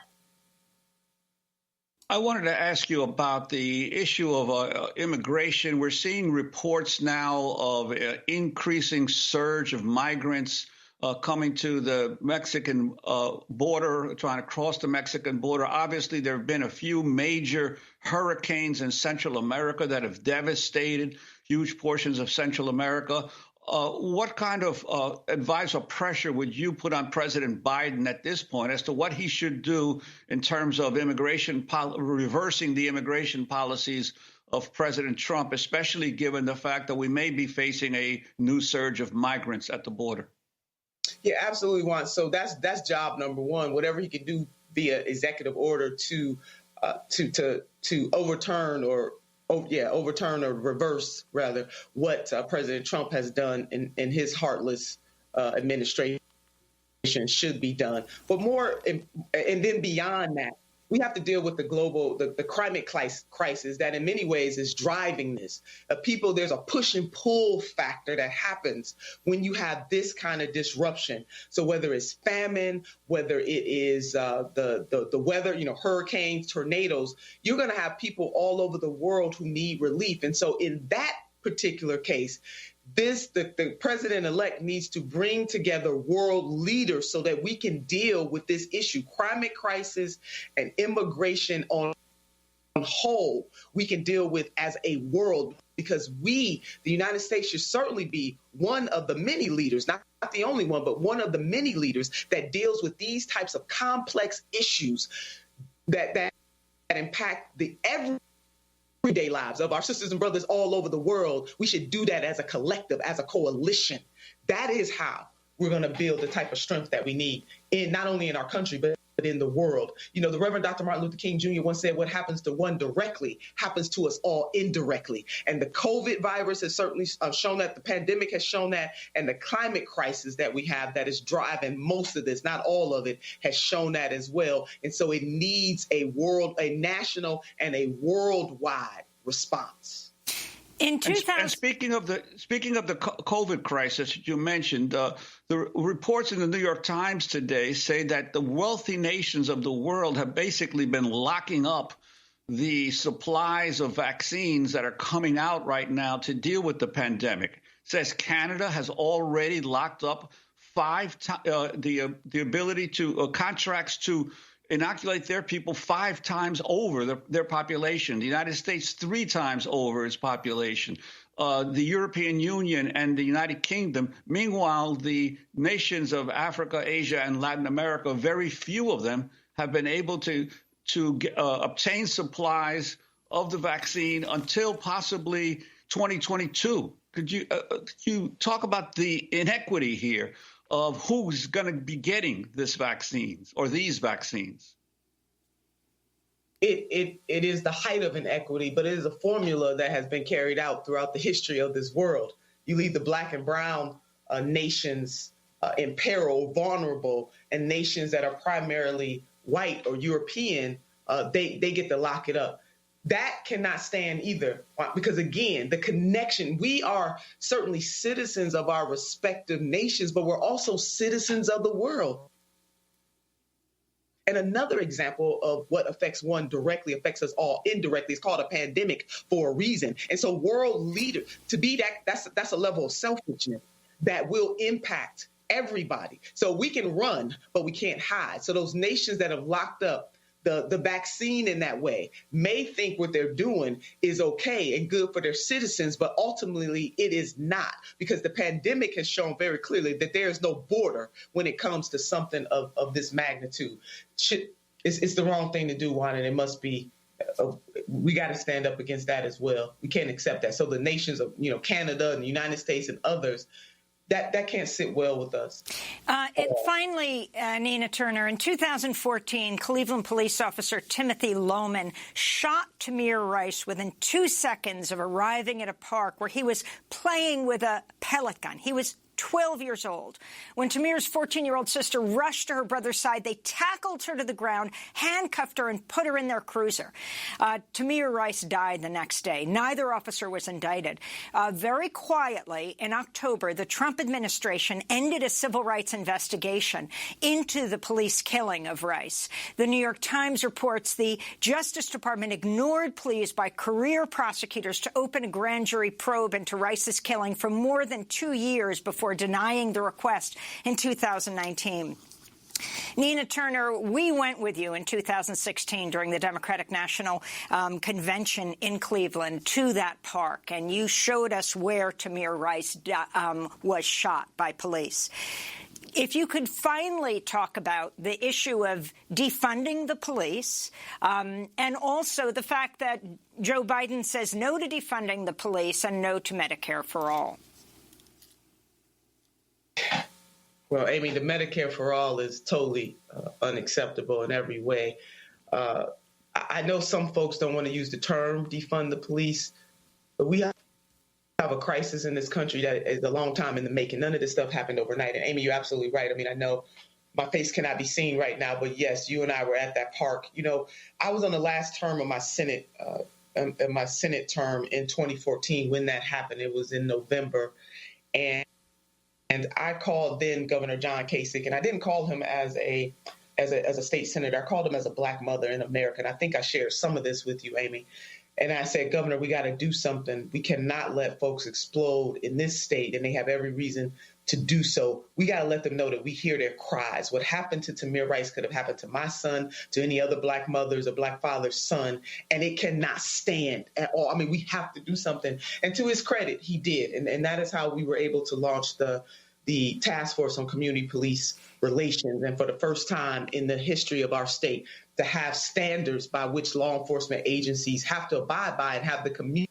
I wanted to ask you about the issue of immigration. We're seeing reports now of increasing surge of migrants coming to the Mexican border, trying to cross the Mexican border. Obviously, there have been a few major hurricanes in Central America that have devastated huge portions of Central America. What kind of advice or pressure would you put on President Biden at this point as to what he should do in terms of reversing the immigration policies of President Trump, especially given the fact that we may be facing a new surge of migrants at the border? Yeah, absolutely, Juan. So that's job number one. Whatever he can do via executive order to overturn or reverse rather what President Trump has done in his heartless administration should be done. But more, and then beyond that, we have to deal with the climate crisis that in many ways is driving this. There's a push and pull factor that happens when you have this kind of disruption. So whether it's famine, whether it is the weather, hurricanes, tornadoes, you're going to have people all over the world who need relief. And so in that particular case, the president-elect needs to bring together world leaders so that we can deal with this issue, climate crisis and immigration on whole, we can deal with as a world, because the United States, should certainly be one of the many leaders, not the only one, but one of the many leaders that deals with these types of complex issues that impact the everyday lives of our sisters and brothers all over the world. We should do that as a collective, as a coalition. That is how we're going to build the type of strength that we need not only in our country, but in the world. The Reverend Dr. Martin Luther King Jr. once said, what happens to one directly happens to us all indirectly. And the COVID virus has certainly shown that, the pandemic has shown that, and the climate crisis that we have that is driving most of this, not all of it, has shown that as well. And so it needs a national and a worldwide response. In 2000, and speaking of the COVID crisis you mentioned, the reports in the New York Times today say that the wealthy nations of the world have basically been locking up the supplies of vaccines that are coming out right now to deal with the pandemic. It says Canada has already locked up the ability to contracts to inoculate their people 5 times over their population. The United States 3 times over its population. The European Union and the United Kingdom. Meanwhile, the nations of Africa, Asia, and Latin America, very few of them have been able to obtain supplies of the vaccine until possibly 2022. Could you talk about the inequity here of who's going to be getting these vaccines? It is the height of inequity, but it is a formula that has been carried out throughout the history of this world. You leave the black and brown nations in peril, vulnerable, and nations that are primarily white or European, they get to lock it up. That cannot stand either, because, again, the connection, we are certainly citizens of our respective nations, but we're also citizens of the world. And another example of what affects one directly affects us all indirectly. It's called a pandemic for a reason. And so world leaders, to be that's a level of selfishness that will impact everybody. So we can run, but we can't hide. So those nations that have locked up the vaccine in that way may think what they're doing is okay and good for their citizens, but ultimately it is not, because the pandemic has shown very clearly that there is no border when it comes to something of this magnitude. It's the wrong thing to do, Juan, and it must be we got to stand up against that as well. We can't accept that. So the nations of, Canada and the United States and others, that can't sit well with us. And finally, Nina Turner, in 2014, Cleveland police officer Timothy Lohman shot Tamir Rice within 2 seconds of arriving at a park where he was playing with a pellet gun. He was 12 years old. When Tamir's 14-year-old sister rushed to her brother's side, they tackled her to the ground, handcuffed her, and put her in their cruiser. Tamir Rice died the next day. Neither officer was indicted. Very quietly, in October, the Trump administration ended a civil rights investigation into the police killing of Rice. The New York Times reports the Justice Department ignored pleas by career prosecutors to open a grand jury probe into Rice's killing for more than 2 years before denying the request in 2019. Nina Turner, we went with you in 2016 during the Democratic National Convention in Cleveland to that park, and you showed us where Tamir Rice was shot by police. If you could finally talk about the issue of defunding the police and also the fact that Joe Biden says no to defunding the police and no to Medicare for all. Well, Amy, the Medicare for all is totally unacceptable in every way. I know some folks don't want to use the term defund the police, but we have a crisis in this country that is a long time in the making. None of this stuff happened overnight. And Amy, you're absolutely right. I mean, I know my face cannot be seen right now, but yes, you and I were at that park. I was on the last term of my Senate term in 2014 when that happened. It was in November. And I called then Governor John Kasich, and I didn't call him as a state senator. I called him as a Black mother in America. And I think I shared some of this with you, Amy. And I said, Governor, we got to do something. We cannot let folks explode in this state, and they have every reason to do so. We got to let them know that we hear their cries. What happened to Tamir Rice could have happened to my son, to any other Black mother's or Black father's son, and it cannot stand at all. I mean, we have to do something. And to his credit, he did. And that is how we were able to launch the Task Force on Community Police Relations. And for the first time in the history of our state, to have standards by which law enforcement agencies have to abide by and have the community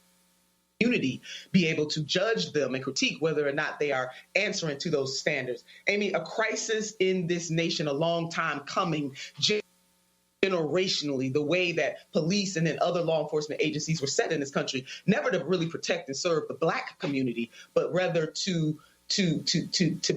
be able to judge them and critique whether or not they are answering to those standards. Amy, a crisis in this nation, a long time coming, generationally, the way that police and then other law enforcement agencies were set in this country, never to really protect and serve the Black community, but rather to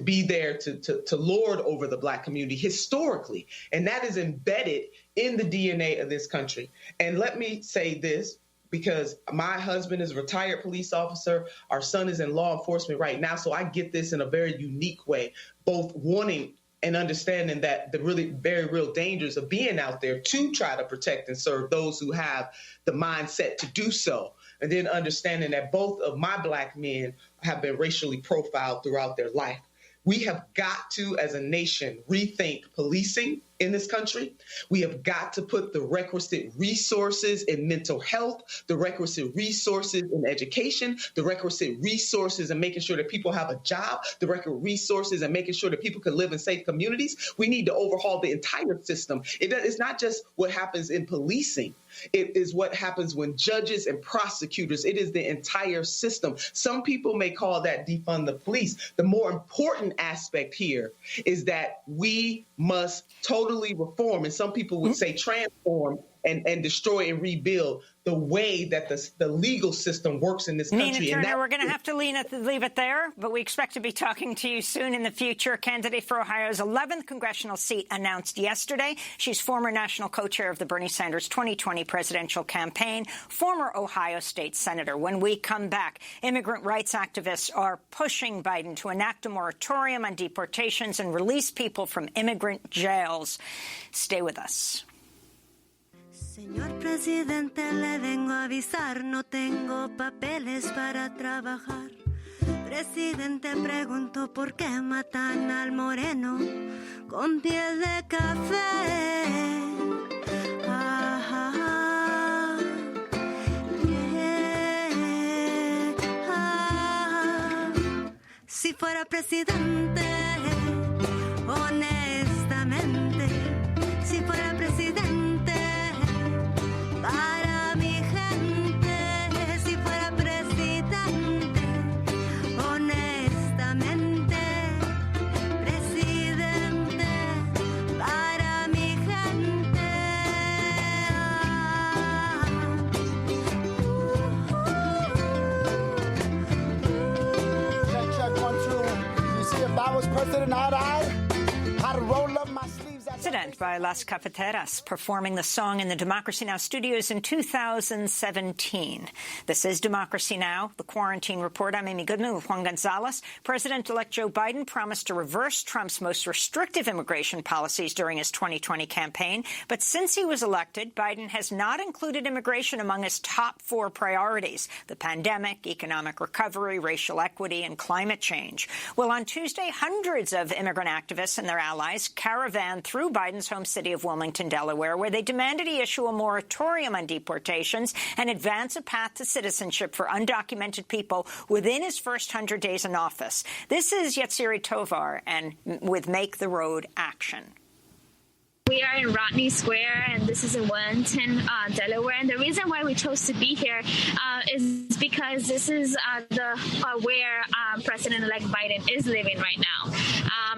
be there to lord over the Black community historically. And that is embedded in the DNA of this country. And let me say this, because my husband is a retired police officer. Our son is in law enforcement right now. So I get this in a very unique way, both wanting and understanding that the really very real dangers of being out there to try to protect and serve those who have the mindset to do so. And then understanding that both of my Black men have been racially profiled throughout their life. We have got to, as a nation, rethink policing in this country. We have got to put the requisite resources in mental health, the requisite resources in education, the requisite resources in making sure that people have a job, the requisite resources in making sure that people can live in safe communities. We need to overhaul the entire system. It's not just what happens in policing. It is what happens when judges and prosecutors, it is the entire system. Some people may call that defund the police. The more important aspect here is that we must totally reform, and some people would say transform and destroy and rebuild the way that the legal system works in this country. Nina Turner, we're going to have to leave it there, but we expect to be talking to you soon in the future. Candidate for Ohio's 11th congressional seat announced yesterday. She's former national co-chair of the Bernie Sanders 2020 presidential campaign, former Ohio State Senator. When we come back, immigrant rights activists are pushing Biden to enact a moratorium on deportations and release people from immigrant jails. Stay with us. Señor presidente, le vengo a avisar, no tengo papeles para trabajar. Presidente, pregunto por qué matan al moreno con piel de café. Si fuera presidente, honestamente, si fuera presidente, para was president, I'd roll up my sleeves. President by Las Cafeteras, performing the song in the Democracy Now! Studios in 2017. This is Democracy Now!, the Quarantine Report. I'm Amy Goodman with Juan Gonzalez. President-elect Joe Biden promised to reverse Trump's most restrictive immigration policies during his 2020 campaign. But since he was elected, Biden has not included immigration among his top 4 priorities: the pandemic, economic recovery, racial equity, and climate change. Well, on Tuesday, hundreds of immigrant activists and their allies caravaned through Biden's home city of Wilmington, Delaware, where they demanded he issue a moratorium on deportations and advance a path to citizenship for undocumented people within his first 100 days in office. This is Yetziri Tovar and with Make the Road Action. We are in Rodney Square, and this is in Wilmington, Delaware. And the reason why we chose to be here is because this is where President-elect Biden is living right now.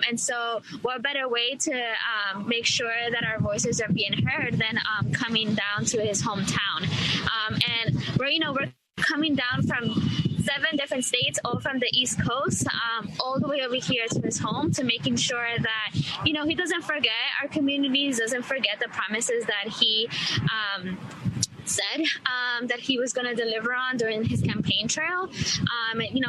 And so what better way to make sure that our voices are being heard than coming down to his hometown. And we're coming down from 7 different states, all from the East Coast, all the way over here to his home, to making sure that, he doesn't forget our communities, doesn't forget the promises that he said that he was going to deliver on during his campaign trail.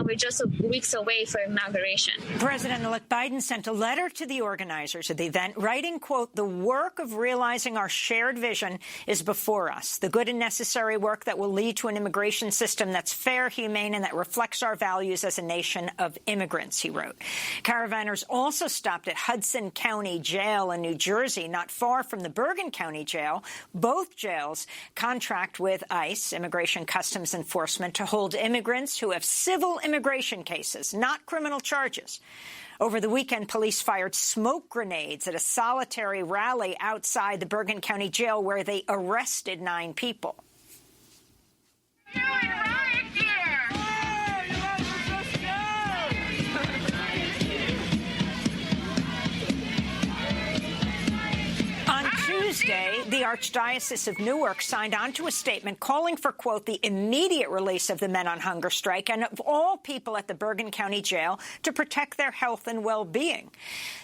We're just weeks away from inauguration. President-elect Biden sent a letter to the organizers of the event, writing, quote, "The work of realizing our shared vision is before us. The good and necessary work that will lead to an immigration system that's fair, humane, and that reflects our values as a nation of immigrants," he wrote. Caravanners also stopped at Hudson County Jail in New Jersey, not far from the Bergen County Jail. Both jails contract with ICE, Immigration Customs Enforcement, to hold immigrants who have civil immigration cases, not criminal charges. Over the weekend, police fired smoke grenades at a solitary rally outside the Bergen County Jail where they arrested 9 people. Tuesday, the Archdiocese of Newark signed onto a statement calling for, quote, "the immediate release of the men on hunger strike and of all people at the Bergen County Jail to protect their health and well-being."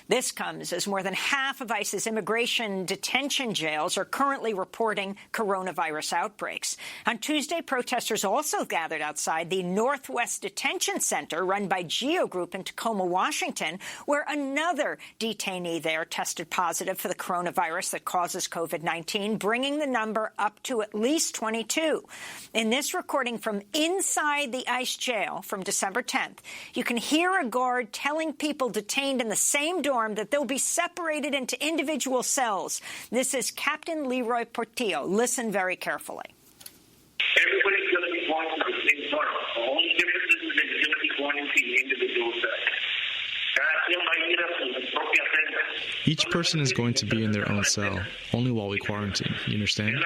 This comes as more than half of ICE's immigration detention jails are currently reporting coronavirus outbreaks. On Tuesday, protesters also gathered outside the Northwest Detention Center run by Geo Group in Tacoma, Washington, where another detainee there tested positive for the coronavirus that causes COVID-19, bringing the number up to at least 22. In this recording from inside the ICE jail from December 10th, you can hear a guard telling people detained in the same dorm that they'll be separated into individual cells. This is Captain Leroy Portillo. Listen very carefully. Everybody's going to be going to the same dorm. The only difference is that you're going to be going into the individual cells. Each person is going to be in their own cell, only while we quarantine, you understand?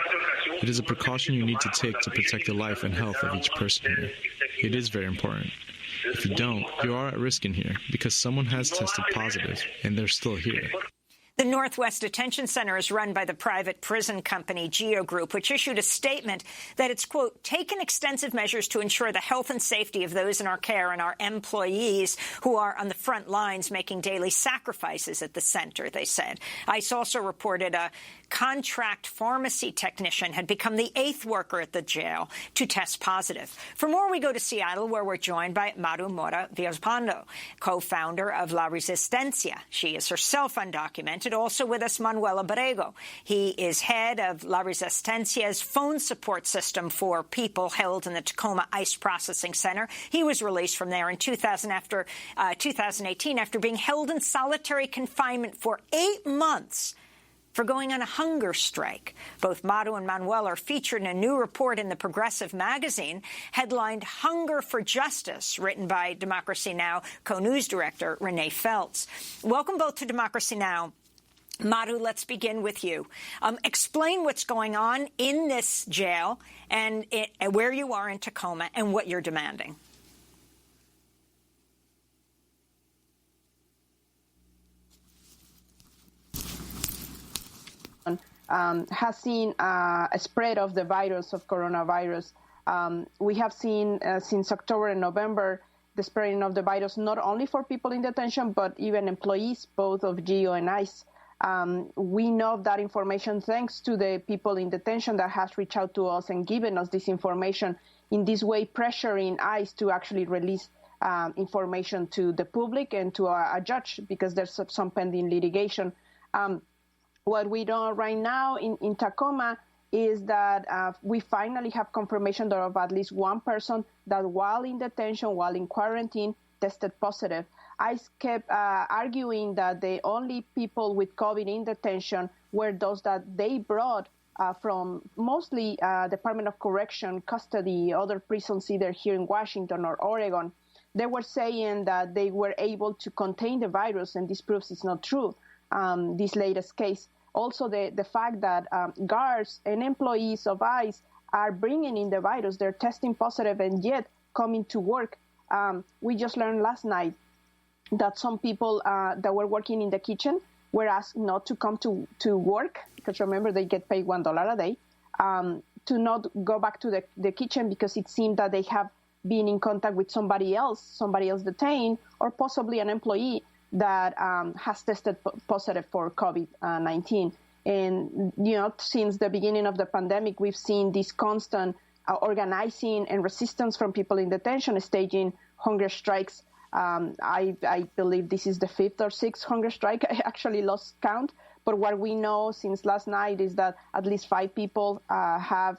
It is a precaution you need to take to protect the life and health of each person here. It is very important. If you don't, you are at risk in here, because someone has tested positive, and they're still here. The Northwest Detention Center is run by the private prison company Geo Group, which issued a statement that it's, quote, "taken extensive measures to ensure the health and safety of those in our care and our employees who are on the front lines making daily sacrifices at the center," they said. ICE also reported a contract pharmacy technician had become the 8th worker at the jail to test positive. For more, we go to Seattle, where we're joined by Maru Mora Villalpando, co-founder of La Resistencia. She is herself undocumented. Also with us, Manuel Abrego. He is head of La Resistencia's phone support system for people held in the Tacoma ICE Processing Center. He was released from there in 2018 after being held in solitary confinement for 8 months for going on a hunger strike. Both Maru and Manuel are featured in a new report in the Progressive magazine headlined "Hunger for Justice," written by Democracy Now! Co-news director Renee Feltz. Welcome both to Democracy Now! Maru, let's begin with you. Explain what's going on in this jail and where you are in Tacoma and what you're demanding. Has seen a spread of the virus, of coronavirus. We have seen since October and November the spreading of the virus, not only for people in detention, but even employees, both of GEO and ICE. We know that information thanks to the people in detention that has reached out to us and given us this information, in this way pressuring ICE to actually release information to the public and to a judge, because there's some pending litigation. What we know right now in Tacoma is that we finally have confirmation of at least one person that while in detention, while in quarantine, tested positive. ICE kept arguing that the only people with COVID in detention were those that they brought from mostly Department of Correction, custody, other prisons either here in Washington or Oregon. They were saying that they were able to contain the virus, and this proves it's not true, this latest case. Also, the fact that guards and employees of ICE are bringing in the virus, they're testing positive and yet coming to work. We just learned last night that some people that were working in the kitchen were asked not to come to work, because remember, they get paid $1 a day, to not go back to the kitchen because it seemed that they have been in contact with somebody else detained, or possibly an employee that has tested positive for COVID-19. And, since the beginning of the pandemic, we've seen this constant organizing and resistance from people in detention, staging hunger strikes. I believe this is the 5th or 6th hunger strike. I actually lost count. But what we know since last night is that at least 5 people have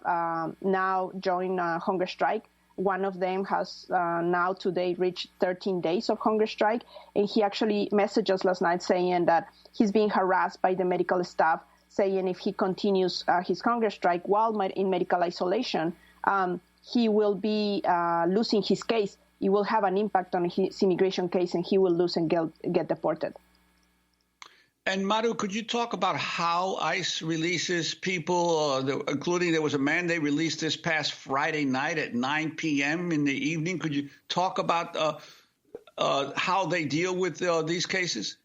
now joined hunger strike. One of them has now today reached 13 days of hunger strike. And he actually messaged us last night saying that he's being harassed by the medical staff, saying if he continues his hunger strike while in medical isolation, he will be losing his case. It will have an impact on his immigration case, and he will lose and get deported. And Maru, could you talk about how ICE releases people, including there was a man they released this past Friday night at 9 p.m. in the evening. Could you talk about how they deal with these cases?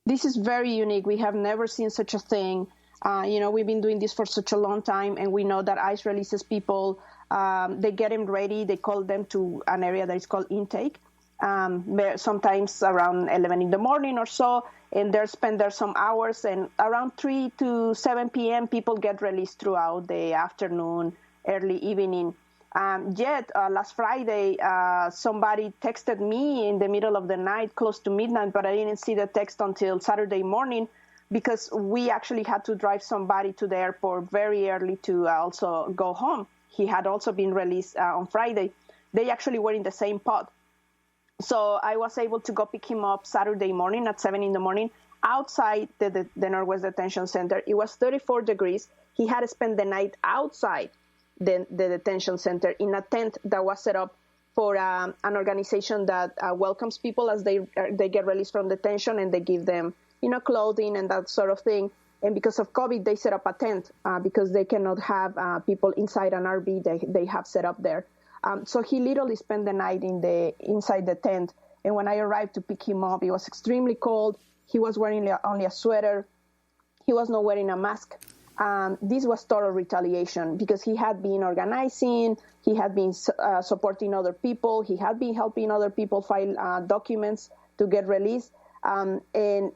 This is very unique. We have never seen such a thing. We've been doing this for such a long time, and we know that ICE releases people. They get them ready. They call them to an area that is called intake, sometimes around 11 in the morning or so, and they spend there some hours. And around 3 to 7 p.m., people get released throughout the afternoon, early evening. Yet last Friday, somebody texted me in the middle of the night, close to midnight, but I didn't see the text until Saturday morning, because we actually had to drive somebody to the airport very early to also go home. He had also been released on Friday. They actually were in the same pod. So I was able to go pick him up Saturday morning at 7 in the morning outside the Northwest Detention Center. It was 34 degrees. He had to spend the night outside the detention center in a tent that was set up for an organization that welcomes people as they get released from detention, and they give them, clothing and that sort of thing. And because of COVID, they set up a tent because they cannot have people inside an RV they have set up there. So he literally spent the night inside the tent. And when I arrived to pick him up, it was extremely cold. He was wearing only a sweater. He was not wearing a mask. This was total retaliation because he had been organizing. He had been supporting other people. He had been helping other people file documents to get released. And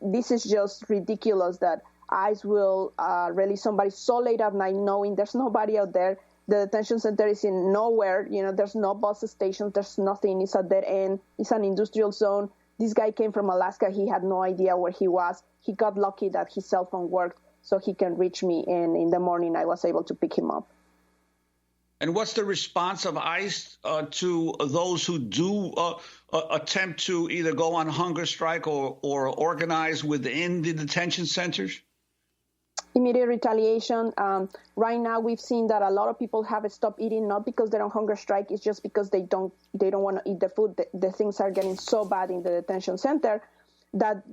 this is just ridiculous that ICE will release somebody so late at night knowing there's nobody out there. The detention center is in nowhere. There's no bus stations. There's nothing. It's a dead end. It's an industrial zone. This guy came from Alaska. He had no idea where he was. He got lucky that his cell phone worked so he can reach me. And in the morning, I was able to pick him up. And what's the response of ICE to those who do attempt to either go on hunger strike or organize within the detention centers? Immediate retaliation. Right now, we've seen that a lot of people have stopped eating, not because they're on hunger strike. It's just because they don't want to eat the food. The things are getting so bad in the detention center that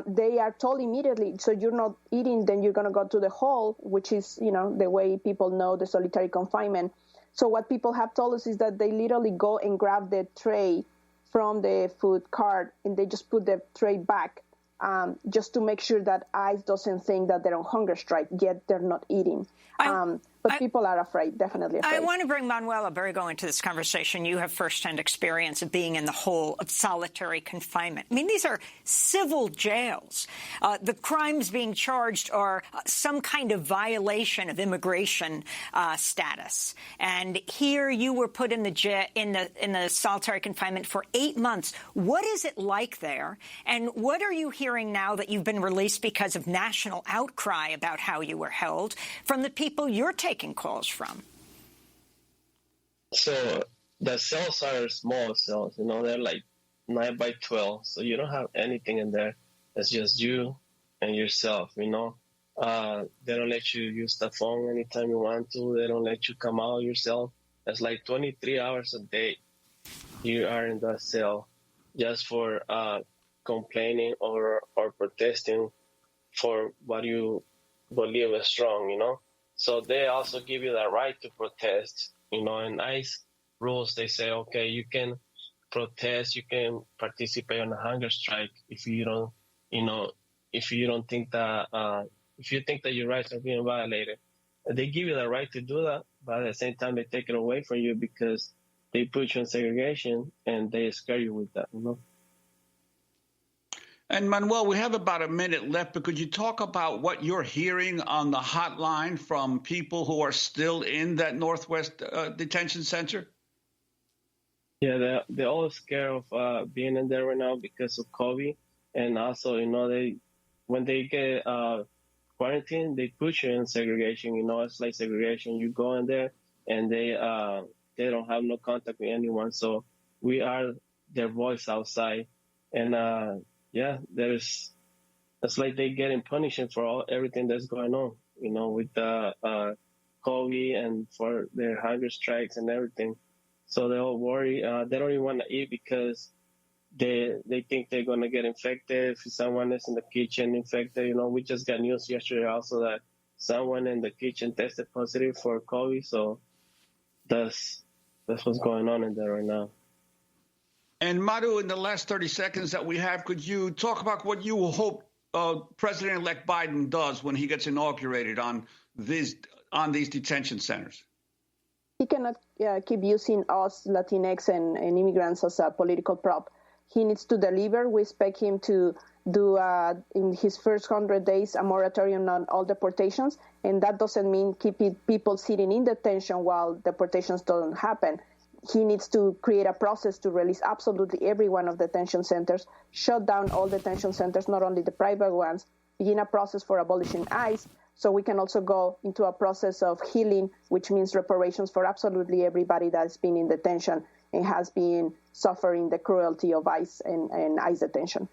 they are told immediately, so you're not eating, then you're going to go to the hall, which is, the way people know the solitary confinement. So what people have told us is that they literally go and grab the tray from the food cart and they just put the tray back just to make sure that ICE doesn't think that they're on hunger strike, yet they're not eating. But But people are afraid, definitely afraid. I want to bring Manuel Abrego into this conversation. You have firsthand experience of being in the hole of solitary confinement. I mean, these are civil jails. The crimes being charged are some kind of violation of immigration status. And here you were put in the solitary confinement for 8 months. What is it like there? And what are you hearing now that you've been released because of national outcry about how you were held from the people you're taking calls from? So the cells are small cells, they're like 9 by 12. So you don't have anything in there. It's just you and yourself, They don't let you use the phone anytime you want to. They don't let you come out yourself. It's like 23 hours a day you are in the cell just for complaining or protesting for what you believe is wrong, So they also give you the right to protest, In ICE rules, they say, okay, you can protest, you can participate in a hunger strike if you don't, if you think that your rights are being violated. They give you the right to do that, but at the same time, they take it away from you because they put you in segregation and they scare you with that, And Manuel, we have about a minute left, but could you talk about what you're hearing on the hotline from people who are still in that Northwest Detention Center? Yeah, they're all scared of being in there right now because of COVID. And also, when they get quarantined, they put you in segregation. It's like segregation. You go in there and they don't have no contact with anyone. So we are their voice outside. And, it's like they getting punished for everything that's going on, with the COVID and for their hunger strikes and everything. So they all worry. They don't even want to eat because they think they're going to get infected if someone is in the kitchen infected. We just got news yesterday also that someone in the kitchen tested positive for COVID. So that's what's going on in there right now. And Madhu, in the last 30 seconds that we have, could you talk about what you hope President-elect Biden does when he gets inaugurated on these detention centers? He cannot keep using us, Latinx and immigrants, as a political prop. He needs to deliver. We expect him to do, in his first 100 days, a moratorium on all deportations. And that doesn't mean keeping people sitting in detention while deportations don't happen. He needs to create a process to release absolutely every one of the detention centers, shut down all detention centers, not only the private ones, begin a process for abolishing ICE, so we can also go into a process of healing, which means reparations for absolutely everybody that's been in detention and has been suffering the cruelty of ICE and ICE detention.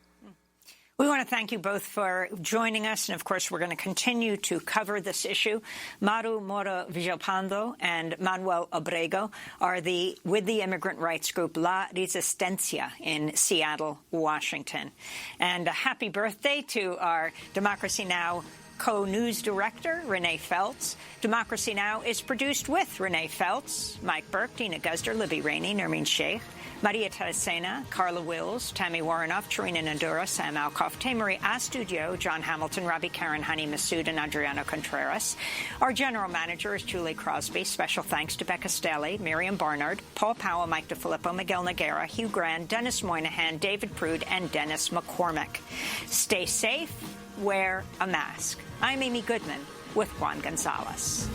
We want to thank you both for joining us. And, of course, we're going to continue to cover this issue. Maru Mora Villalpando and Manuel Abrego are with the immigrant rights group La Resistencia in Seattle, Washington. And a happy birthday to our Democracy Now! Co-news director, Renee Feltz. Democracy Now! Is produced with Renee Feltz, Mike Burke, Dina Guzder, Libby Rainey, Nermeen Sheikh, Maria Teresena, Carla Wills, Tammy Warrenoff, Tarina Nadura, Sam Alcoff, Tamery Astudio, John Hamilton, Robbie Karen, Honey Massoud, and Adriano Contreras. Our general manager is Julie Crosby. Special thanks to Becca Stelly, Miriam Barnard, Paul Powell, Mike DeFilippo, Miguel Noguera, Hugh Grand, Dennis Moynihan, David Prude, and Dennis McCormick. Stay safe. Wear a mask. I'm Amy Goodman with Juan Gonzalez.